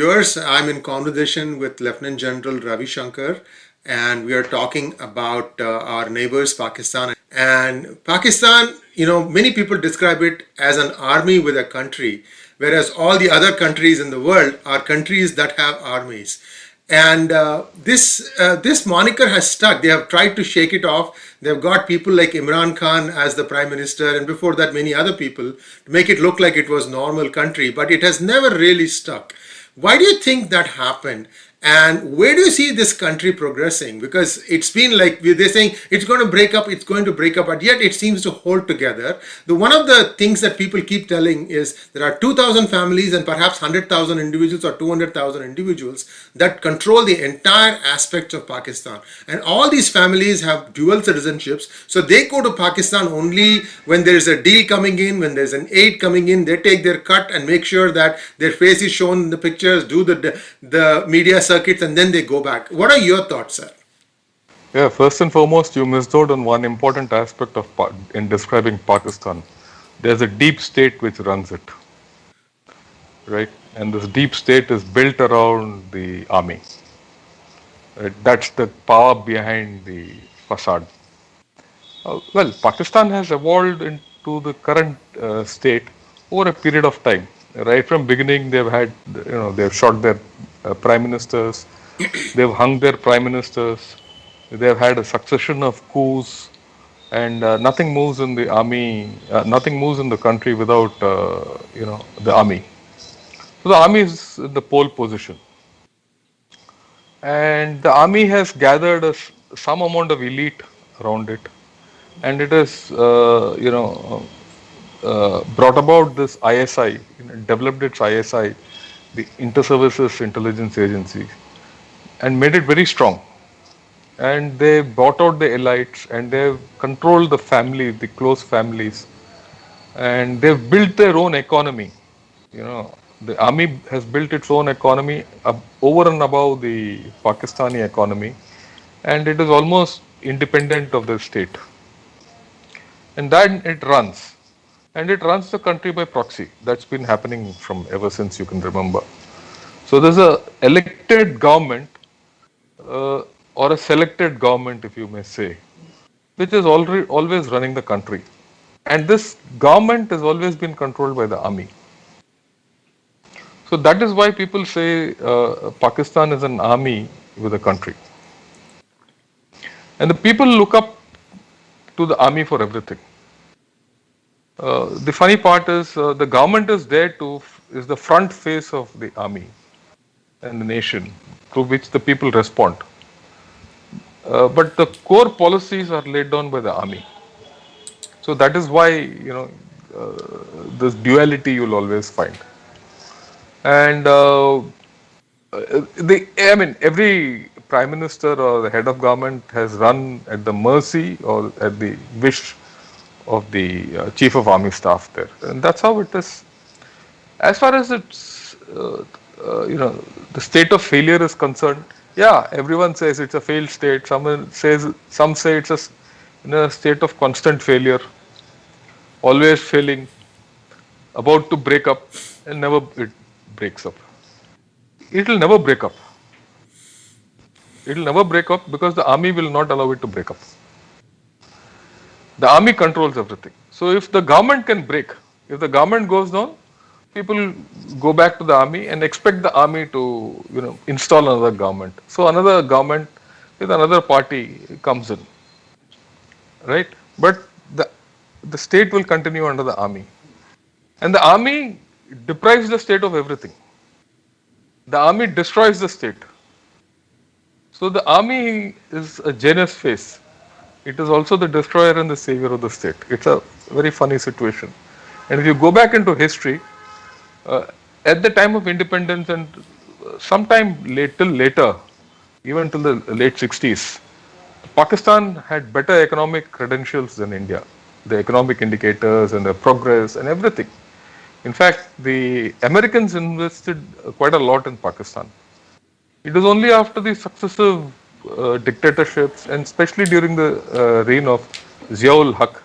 viewers, I'm in conversation with Lieutenant General Ravi Shankar, and we are talking about our neighbors, Pakistan. And Pakistan, many people describe it as an army with a country, whereas all the other countries in the world are countries that have armies. And this moniker has stuck. They have tried to shake it off. They've got people like Imran Khan as the prime minister, and before that, many other people to make it look like it was normal country. But it has never really stuck. Why do you think that happened? And where do you see this country progressing? Because it's been like they're saying it's going to break up, it's going to break up, but yet it seems to hold together. The one of the things that people keep telling is there are 2,000 families and perhaps 100,000 individuals or 200,000 individuals that control the entire aspects of Pakistan. And all these families have dual citizenships, so they go to Pakistan only when there is a deal coming in, when there's an aid coming in. They take their cut and make sure that their face is shown in the pictures, do the media circuits, and then they go back. What are your thoughts, sir? Yeah, first and foremost, you missed out on one important aspect of in describing Pakistan. There's a deep state which runs it, right? And this deep state is built around the army. Right? That's the power behind the facade. Well, Pakistan has evolved into the current state over a period of time. Right from beginning, they've had, they've shot their prime ministers, they've hung their prime ministers, they've had a succession of coups, and nothing moves in the army, nothing moves in the country without, the army. So the army is in the pole position, and the army has gathered some amount of elite around it, and it has, brought about this ISI, developed its ISI, the Inter-Services Intelligence Agency, and made it very strong. And they bought out the elites, and they've controlled the family, the close families, and they've built their own economy. The army has built its own economy over and above the Pakistani economy, and it is almost independent of the state. And then it runs. And it runs the country by proxy. That's been happening from ever since you can remember. So there's a elected government uh, or a selected government, if you may say, which is already always running the country. And this government has always been controlled by the army. So that is why people say Pakistan is an army with a country. And the people look up to the army for everything. The funny part is the government is there is the front face of the army and the nation through which the people respond. But the core policies are laid down by the army. So that is why, this duality you'll always find. And every prime minister or the head of government has run at the mercy or at the wish of the chief of army staff there, and that's how it is. As far as it's, the state of failure is concerned, yeah, everyone says it's a failed state. Some say it's in a state of constant failure, always failing, about to break up, and never it breaks up. It'll never break up. It'll never break up because the army will not allow it to break up. The army controls everything. So if the government can break, if the government goes down, people go back to the army and expect the army to, install another government. So another government with another party comes in, right? But the the state will continue under the army, and the army deprives the state of everything. The army destroys the state. So the army is a Janus face. It is also the destroyer and the savior of the state. It's a very funny situation. And if you go back into history, uh, at the time of independence and sometime till later, even till the late 60s, Pakistan had better economic credentials than India. The economic indicators and the progress and everything. In fact, the Americans invested quite a lot in Pakistan. It was only after the successive dictatorships, and especially during the reign of Ziaul Haq,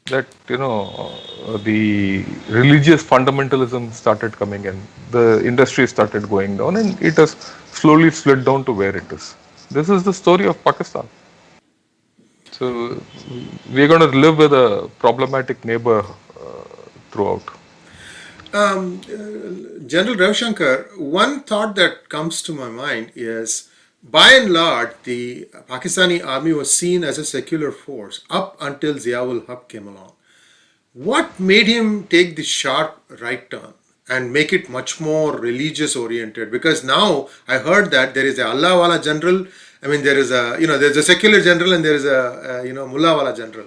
that the religious fundamentalism started coming in, the industry started going down, and it has slowly slid down to where it is. This is the story of Pakistan. So we're going to live with a problematic neighbor throughout. General Ravi Shankar, one thought that comes to my mind is by and large, the Pakistani army was seen as a secular force up until Ziaul Haq came along. What made him take the sharp right turn and make it much more religious oriented? Because now I heard that there is a Allah wala general. I mean, there is a there's a secular general and there is a mullah wala general.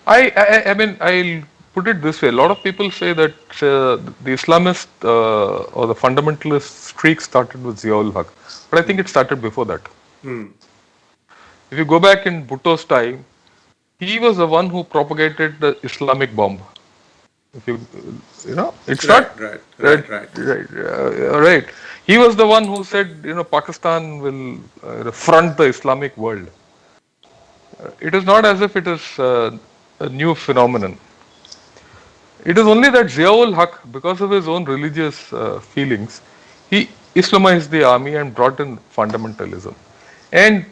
I mean, I'll put it this way. A lot of people say that the Islamist or the fundamentalist streak started with Ziaul Haq, but I think it started before that. If you go back in Bhutto's time, he was the one who propagated the Islamic bomb. If it's Right, not right, right, right, right. right. He was the one who said, Pakistan will front the Islamic world. It is not as if it is a new phenomenon. It is only that Ziaul Haq, because of his own religious feelings, he Islamized the army and brought in fundamentalism. And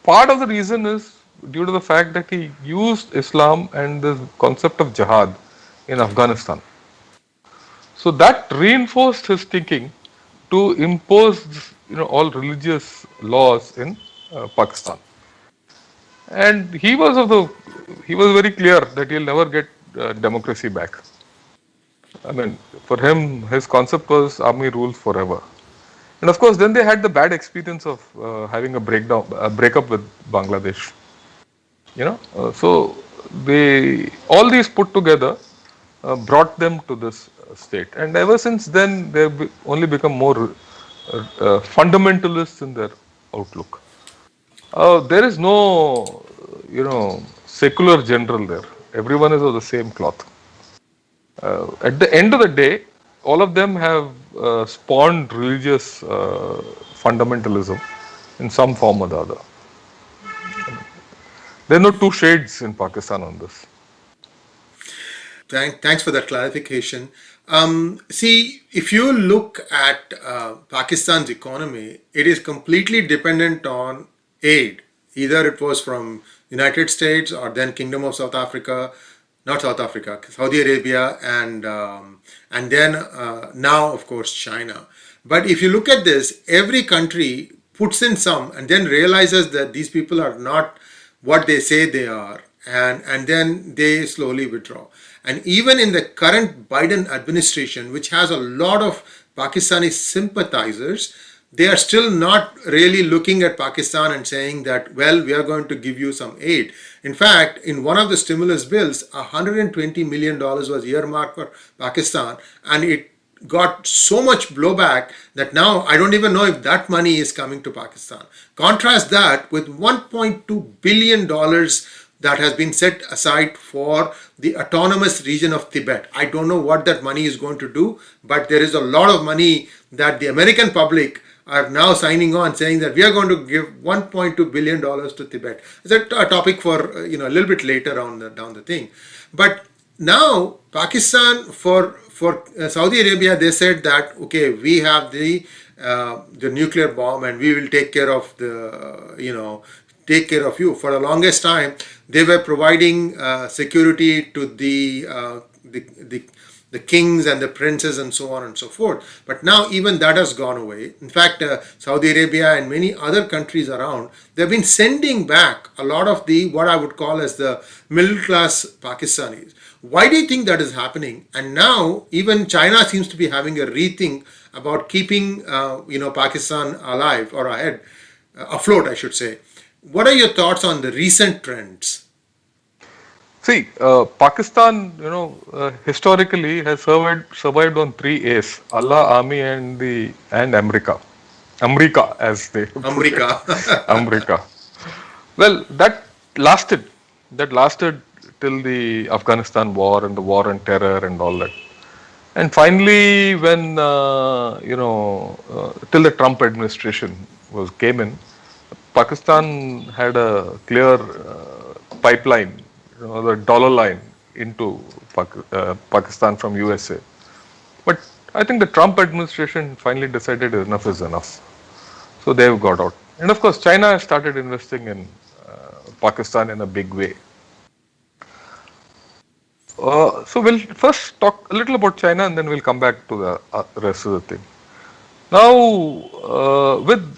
part of the reason is due to the fact that he used Islam and the concept of jihad in Afghanistan. So that reinforced his thinking to impose, all religious laws in Pakistan. And he was very clear that he'll never get democracy back. I mean, for him, his concept was army rules forever. And of course, then they had the bad experience of having a breakup with Bangladesh. So they all these put together brought them to this state, and ever since then they've only become more fundamentalists in their outlook. There is no, secular general there. Everyone is of the same cloth. At the end of the day, all of them have spawned religious fundamentalism in some form or the other. There are no two shades in Pakistan on this. Thanks for that clarification. See, if you look at Pakistan's economy, it is completely dependent on aid. Either it was from United States or then Kingdom of South Africa, not South Africa, Saudi Arabia, and then now of course China. But if you look at this, every country puts in some and then realizes that these people are not what they say they are, and then they slowly withdraw. And even in the current Biden administration, which has a lot of Pakistani sympathizers, they are still not really looking at Pakistan and saying that, well, we are going to give you some aid. In fact, in one of the stimulus bills, $120 million was earmarked for Pakistan, and it got so much blowback that now I don't even know if that money is coming to Pakistan. Contrast that with $1.2 billion that has been set aside for the autonomous region of Tibet. I don't know what that money is going to do, but there is a lot of money that the American public are now signing on saying that we are going to give $1.2 billion to Tibet. It's a topic for a little bit later on down the thing. But now Pakistan for Saudi Arabia, they said that okay, we have the nuclear bomb and we will take care of take care of you. For the longest time, they were providing security to the kings and the princes and so on and so forth. But now even that has gone away. In fact, Saudi Arabia and many other countries around, they've been sending back a lot of the what I would call as the middle class Pakistanis. Why do you think that is happening? And now even China seems to be having a rethink about keeping Pakistan alive or ahead, afloat, I should say. What are your thoughts on the recent trends? See, Pakistan, historically has survived on three A's: Allah, Army, and America. America, as they put it, America. America. Well, lasted. That lasted till the Afghanistan war and the war on terror and all that. And finally, when till the Trump administration was came in, Pakistan had a clear pipeline the dollar line into Pakistan from USA. But I think the Trump administration finally decided enough is enough. So they've got out. And of course, China has started investing in Pakistan in a big way. So we'll first talk a little about China and then we'll come back to the rest of the thing. Now, with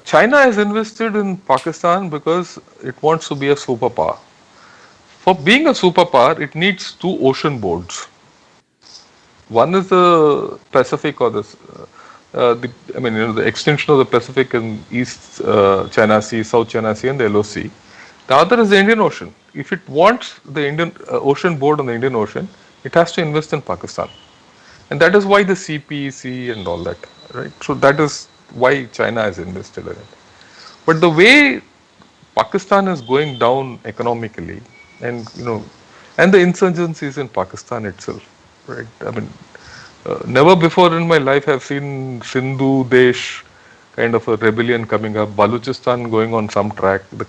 China has invested in Pakistan because it wants to be a superpower. For being a superpower, it needs two ocean boards. One is the Pacific or I mean, the extension of the Pacific in East China Sea, South China Sea, and the LOC. The other is the Indian Ocean. If it wants the Indian Ocean board on the Indian Ocean, it has to invest in Pakistan, and that is why the CPEC and all that, right? So that is why China has invested in it. But the way Pakistan is going down economically, and and the insurgencies in Pakistan itself, right? I mean, never before in my life have seen Sindhu Desh kind of a rebellion coming up. Balochistan going on some track. The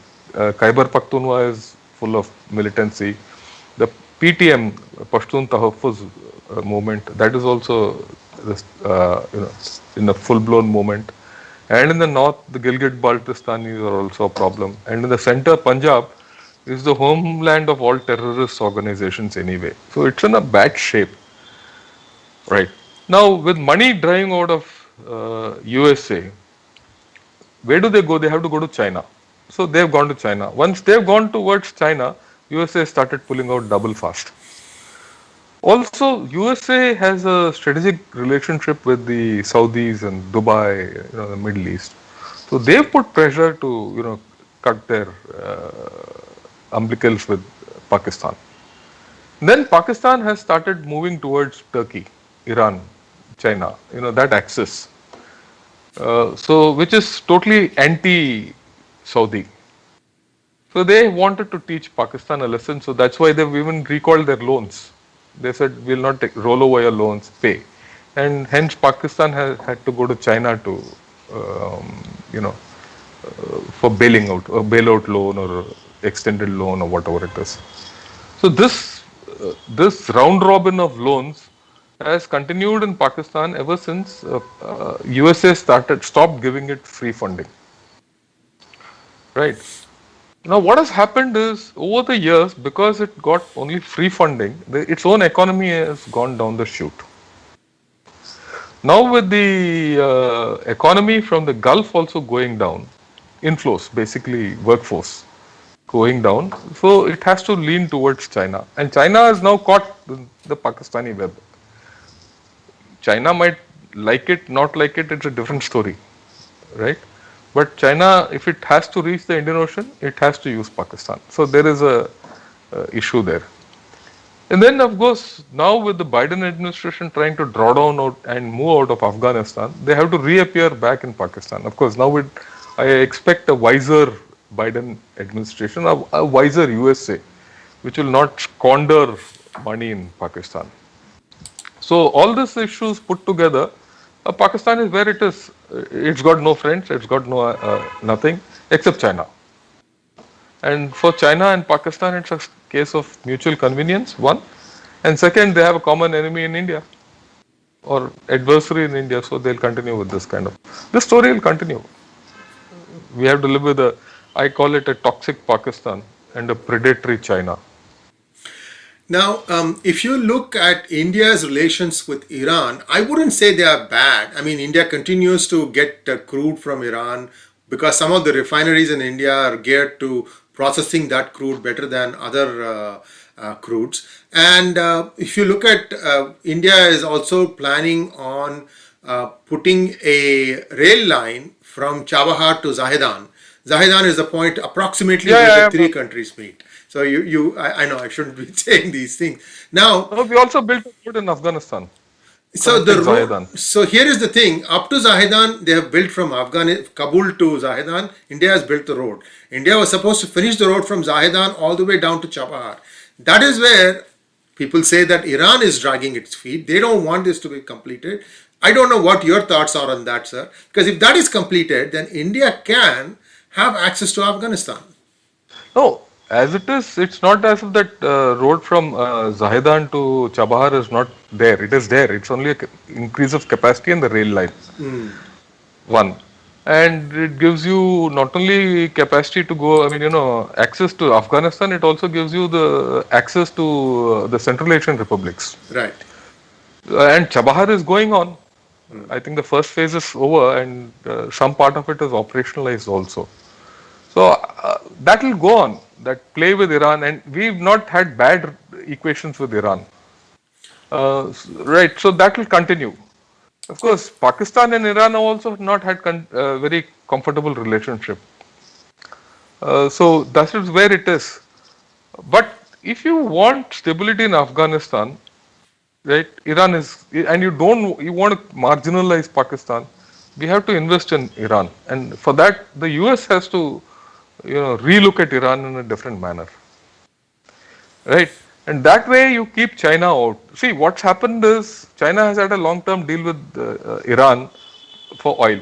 Khyber Pakhtunkhwa is full of militancy. The PTM, Pashtun Tahaffuz movement, that is also in a full blown movement. And in the north, the Gilgit Baltistanis are also a problem. And in the center, Punjab is the homeland of all terrorist organizations anyway. So it's in a bad shape, right? Now, with money drying out of USA, where do they go? They have to go to China. So they've gone to China. Once they've gone towards China, USA started pulling out double fast. Also, USA has a strategic relationship with the Saudis and Dubai, the Middle East. So they've put pressure to, cut their umbilicals with Pakistan. Then Pakistan has started moving towards Turkey, Iran, China, that axis. So which is totally anti-Saudi. So they wanted to teach Pakistan a lesson. So that's why they've even recalled their loans. They said we'll not roll over your loans, pay, and hence Pakistan has had to go to China to, you know, for bailing out, a bailout loan or extended loan or whatever it is. So this round robin of loans has continued in Pakistan ever since USA stopped giving it free funding. Right. Now, what has happened is over the years, because it got only free funding, its own economy has gone down the chute. Now, with the economy from the Gulf also going down, inflows, basically workforce going down, so it has to lean towards China. And China has now caught the Pakistani web. China might like it, not like it, it's a different story, right? But China, if it has to reach the Indian Ocean, it has to use Pakistan. So there is a issue there. And then, of course, now with the Biden administration trying to draw down out and move out of Afghanistan, they have to reappear back in Pakistan. Of course, now I expect a wiser Biden administration, a wiser USA, which will not squander money in Pakistan. So all these issues put together, Pakistan is where it is. It's got no friends. It's got no nothing except China. And for China and Pakistan, it's a case of mutual convenience. One, and second, they have a common enemy in India or adversary in India. So they'll continue with this kind of. This story will continue. We have to live with a. I call it a toxic Pakistan and a predatory China. Now, if you look at India's relations with Iran, I wouldn't say they are bad. I mean, India continues to get crude from Iran because some of the refineries in India are geared to processing that crude better than other crudes. And if you look at India is also planning on putting a rail line from Chabahar to Zahedan. Zahedan is the point approximately Yeah, where the yeah, yeah. three countries meet. So I know I shouldn't be saying these things. Now, No, we also built a road in Afghanistan so connecting the road. Zahedan. So here is the thing. Up to Zahedan, they have built from Kabul to Zahedan. India has built the road. India was supposed to finish the road from Zahedan all the way down to Chabahar. That is where people say that Iran is dragging its feet. They don't want this to be completed. I don't know what your thoughts are on that, sir. Because if that is completed, then India can have access to Afghanistan. No, as it is, it's not as if that road from Zahedan to Chabahar is not there. It is there. It's only a increase of capacity in the rail line. Mm, One. And it gives you not only capacity to go, I mean, access to Afghanistan, it also gives you the access to the Central Asian republics. right. And Chabahar is going on. I think the first phase is over, and some part of it is operationalized also. So that will go on, that play with Iran, and we've not had bad equations with Iran. Right, so that will continue. Of course, Pakistan and Iran have also not had very comfortable relationship. So that is where it is. But if you want stability in Afghanistan, right, Iran is, and you want to marginalize Pakistan, we have to invest in Iran, and for that the US has to, relook at Iran in a different manner, right? And that way you keep China out. See, what's happened is China has had a long-term deal with Iran for oil.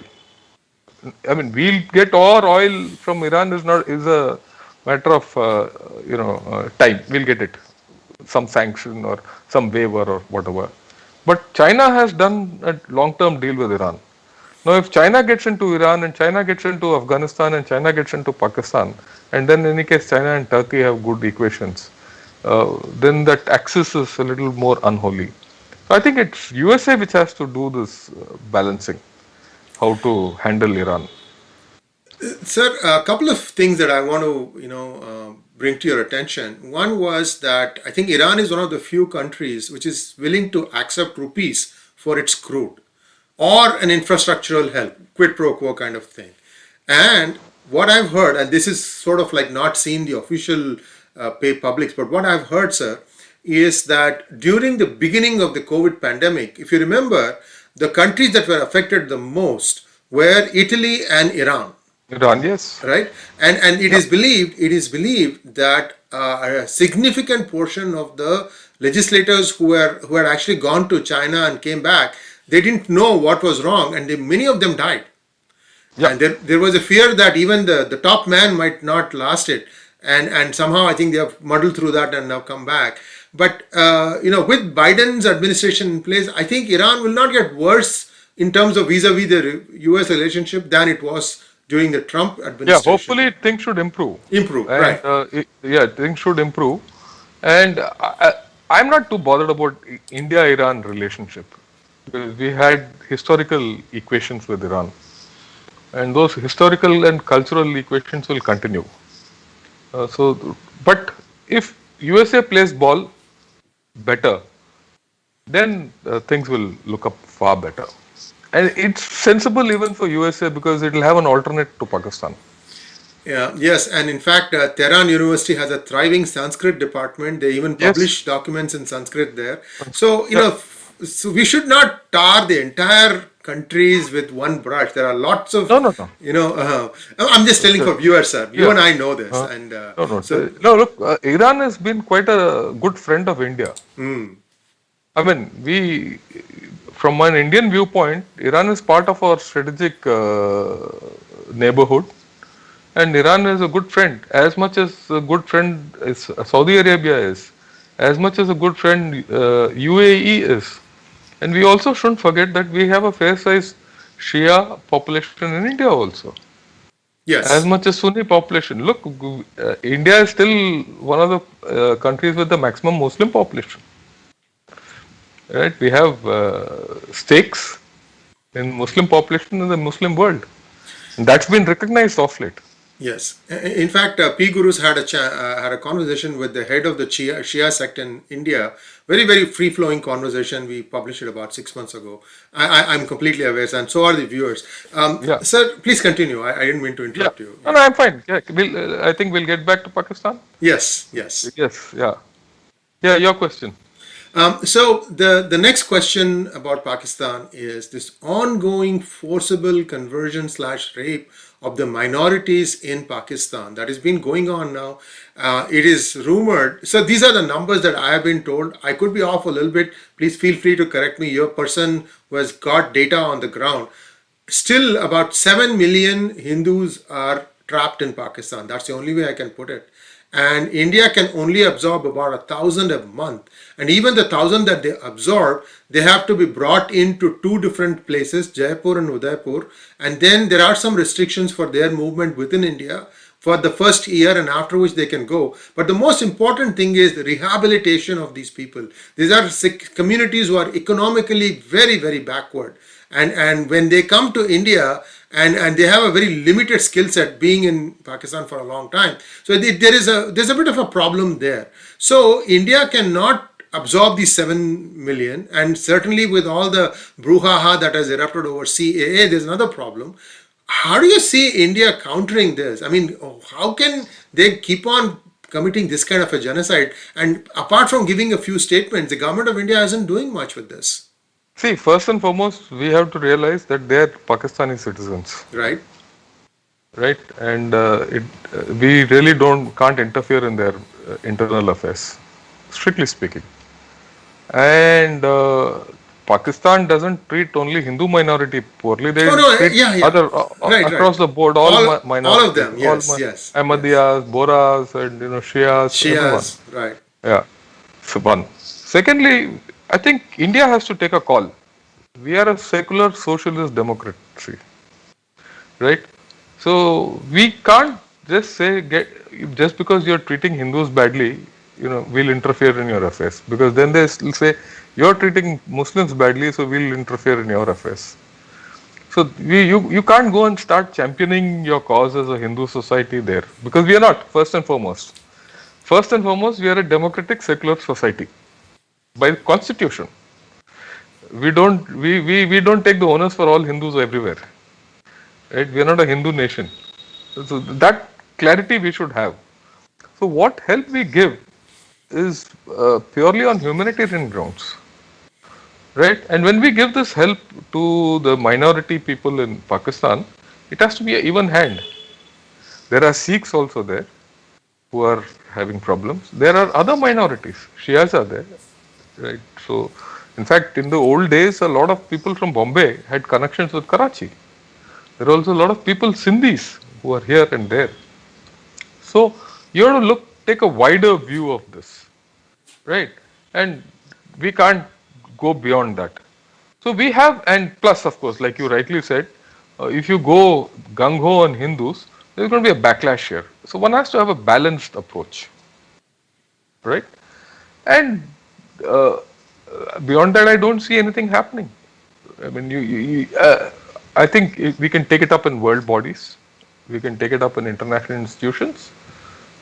I mean, we'll get our oil from Iran is a matter of time. We'll get it, some sanction or some waiver or whatever. But China has done a long-term deal with Iran. Now, if China gets into Iran and China gets into Afghanistan and China gets into Pakistan, and then in any case China and Turkey have good equations, then that axis is a little more unholy. So I think it's USA which has to do this balancing, how to handle Iran. Sir, a couple of things that I want to, bring to your attention. One was that I think Iran is one of the few countries which is willing to accept rupees for its crude or an infrastructural help, quid pro quo kind of thing. And what I've heard, and this is sort of like not seen the official pay publics, but what I've heard, sir, is that during the beginning of the COVID pandemic, if you remember, the countries that were affected the most were Italy and Iran, Iran, yes. right? And Yeah. it is believed that a significant portion of the legislators who had actually gone to China and came back, they didn't know what was wrong, and many of them died. Yeah. And there was a fear that even the top man might not last it, and somehow I think they have muddled through that and now come back. But with Biden's administration in place, I think Iran will not get worse in terms of vis-a-vis the U.S. relationship than it was during the Trump Yeah, administration. hopefully things should improve. Improve, And right? yeah, things should improve. And I'm not too bothered about India-Iran relationship, because we had historical equations with Iran. And those historical and cultural equations will continue. But if USA plays ball better, then things will look up far better. And it's sensible even for USA because it will have an alternate to Pakistan. Yeah, yes, and in fact, Tehran University has a thriving Sanskrit department. They even Yes. publish documents in Sanskrit there. So, Yeah. so we should not tar the entire countries with one brush. There are lots of, No, no, no. I'm just telling Uh, for viewers, sir. You Yeah. and I know this, Uh, and no, no. so, No, look, Iran has been quite a good friend of India. I mean, from an Indian viewpoint, Iran is part of our strategic neighborhood, and Iran is a good friend, as much as a good friend is Saudi Arabia is, as much as a good friend UAE is. And we also shouldn't forget that we have a fair-sized Shia population in India also, as yes, much as Sunni population. Look, India is still one of the countries with the maximum Muslim population. Right? We have stakes in Muslim population in the Muslim world. And that's been recognized of late. yes. In fact, PGurus had had a conversation with the head of the Shia sect in India. Very, very free flowing conversation. We published it about 6 months ago. I'm completely aware, and so are the viewers. Yeah. Sir, please continue. I didn't mean to Yeah. interrupt you. No, Yeah. no, I'm fine. Yeah. I think we'll get back to Pakistan. Yes, yes. Yes. Yeah. Yeah. Your question. So the next question about Pakistan is this ongoing forcible conversion slash rape of the minorities in Pakistan that has been going on now. It is rumored. So these are the numbers that I have been told. I could be off a little bit. Please feel free to correct me. Your person who has got data on the ground. Still, about 7 million Hindus are trapped in Pakistan. That's the only way I can put it. and India can only absorb about 1,000 a month. And even the 1,000 that they absorb, they have to be brought into two different places, Jaipur and Udaipur. And then there are some restrictions for their movement within India for the first year, and after which they can go. But the most important thing is the rehabilitation of these people. These are communities who are economically very, very backward. And when they come to India, and they have a very limited skill set being in Pakistan for a long time, so there's a bit of a problem there. So India cannot absorb these 7 million, and certainly with all the brouhaha that has erupted over CAA, there's another problem. How do you see India countering this? I mean, how can they keep on committing this kind of a genocide? And apart from giving a few statements, the government of India isn't doing much with this, See, first and foremost, we have to realize that they are Pakistani citizens, right? right? And we really don't can't interfere in their internal affairs, strictly speaking. And Pakistan doesn't treat only Hindu minority poorly; they Oh no, treat yeah, yeah, other right, right. across the board all All of minorities, them, yes, yes, yes. Ahmadiyas, Boras, and Shias, everyone. Shias, right. Yeah. So one. Secondly, I think India has to take a call. We are a secular socialist democracy, right? So we can't just say just because you're treating Hindus badly, we'll interfere in your affairs. Because then they will say you're treating Muslims badly, so we'll interfere in your affairs. So you can't go and start championing your cause as a Hindu society there, because we are not. First and foremost, we are a democratic secular society by constitution. We don't take the onus for all Hindus everywhere. Right? We are not a Hindu nation. So that clarity we should have. So what help we give is purely on humanitarian grounds, right? And when we give this help to the minority people in Pakistan, it has to be an even hand. There are Sikhs also there who are having problems. There are other minorities. Shias are there, right? So, in fact, in the old days, a lot of people from Bombay had connections with Karachi. There are also a lot of people, Sindhis, who are here and there. So you have to take a wider view of this, right? And we can't go beyond that. So we have, and plus, of course, like you rightly said, if you go gung ho on Hindus, there's going to be a backlash here. So one has to have a balanced approach, right? And uh, beyond that, I don't see anything happening. I mean, I think we can take it up in world bodies, we can take it up in international institutions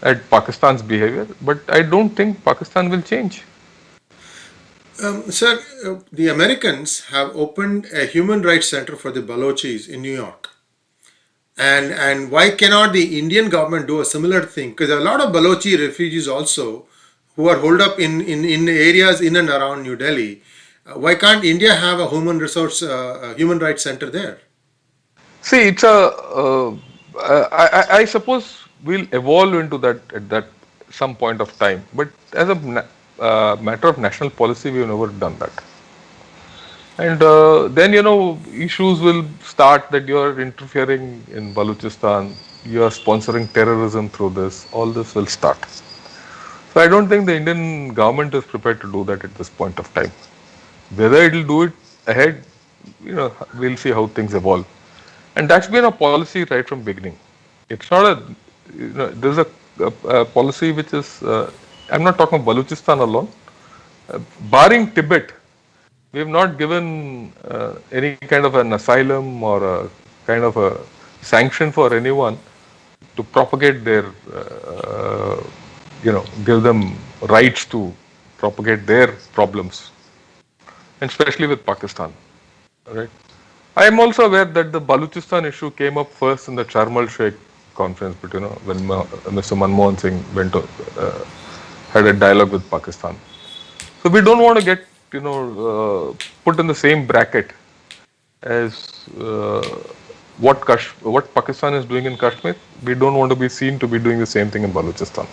at Pakistan's behavior, but I don't think Pakistan will change. Sir, the Americans have opened a human rights center for the Balochis in New York. And why cannot the Indian government do a similar thing? Because there are a lot of Balochi refugees also who are holed up in areas in and around New Delhi. Why can't India have a human rights center there? See, it's I suppose we'll evolve into that at that some point of time, but as a matter of national policy, we've never done that. And then, issues will start that you are interfering in Balochistan, you are sponsoring terrorism through this, all this will start. So I don't think the Indian government is prepared to do that at this point of time. Whether it will do it ahead, we'll see how things evolve. And that's been a policy right from beginning. It's not there's a policy which is, I'm not talking about Balochistan alone, barring Tibet, we have not given any kind of an asylum or a kind of a sanction for anyone to propagate their, give them rights to propagate their problems, and especially with Pakistan, right? I am also aware that the Balochistan issue came up first in the Sharm el Sheikh conference, but when Mr. Manmohan Singh went to, had a dialogue with Pakistan. So we don't want to get put in the same bracket as what Pakistan is doing in Kashmir. We don't want to be seen to be doing the same thing in Balochistan.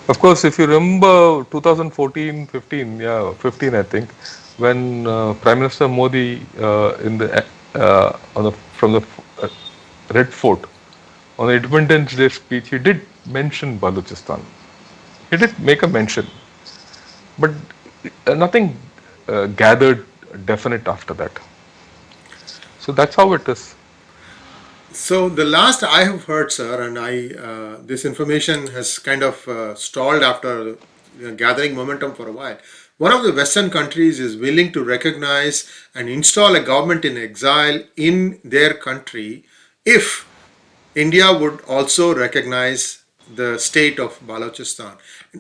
Of course, if you remember 2014, 15, yeah, 15, I think, when Prime Minister Modi in the from the Red Fort on the Independence Day speech, he did mention Balochistan. He did make a mention, but nothing gathered definite after that. So that's how it is. So the last I have heard, sir, and I this information has kind of stalled after gathering momentum for a while. One of the Western countries is willing to recognize and install a government in exile in their country if India would also recognize the state of Balochistan.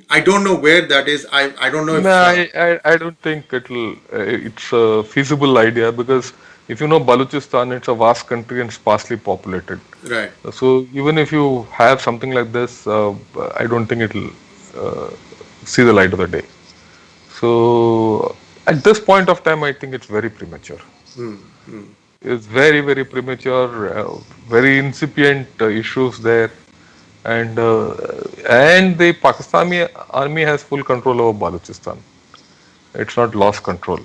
I don't know where that is. I don't know No, if I don't think it's a feasible idea because if you know Balochistan, it's a vast country and sparsely populated. right. So even if you have something like this, I don't think it'll uh, see the light of the day. So at this point of time, I think it's very premature. Hmm, hmm. It's very premature, very incipient issues there, and the Pakistani army has full control over Balochistan. It's not lost control.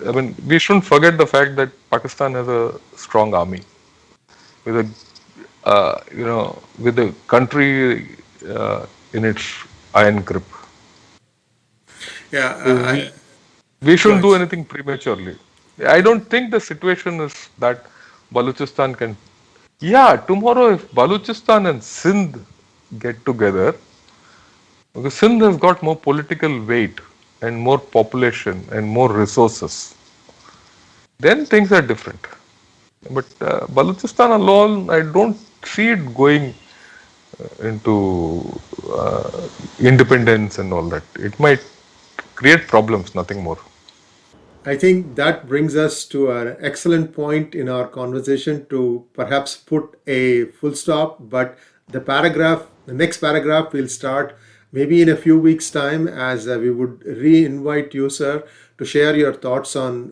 I mean, we shouldn't forget the fact that Pakistan has a strong army with a with the country in its iron grip. Yeah, So we go shouldn't ahead. do anything prematurely. I don't think the situation is that Balochistan can. Yeah, tomorrow if Balochistan and Sindh get together, because Sindh has got more political weight and more population and more resources, then things are different. But Balochistan alone, I don't see it going into independence and all that. It might create problems, nothing more. I think that brings us to an excellent point in our conversation to perhaps put a full stop. But the next paragraph will start maybe in a few weeks' time as we would re invite you, sir, to share your thoughts on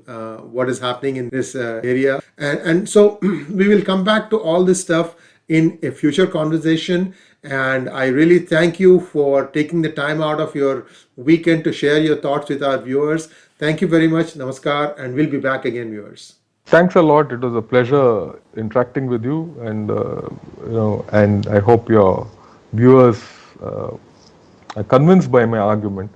what is happening in this area. And so we will come back to all this stuff in a future conversation. And I really thank you for taking the time out of your weekend to share your thoughts with our viewers. Thank you very much. Namaskar. And we'll be back again, viewers. Thanks a lot. It was a pleasure interacting with you, and I hope your viewers uh, are convinced by my argument.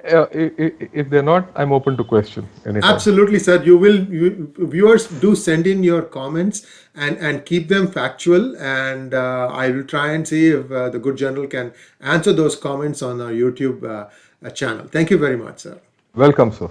If they're not, I'm open to question anytime. Absolutely, sir. Viewers do send in your comments and keep them factual. And I will try and see if the good journal can answer those comments on our YouTube channel. Thank you very much, sir. Welcome, sir.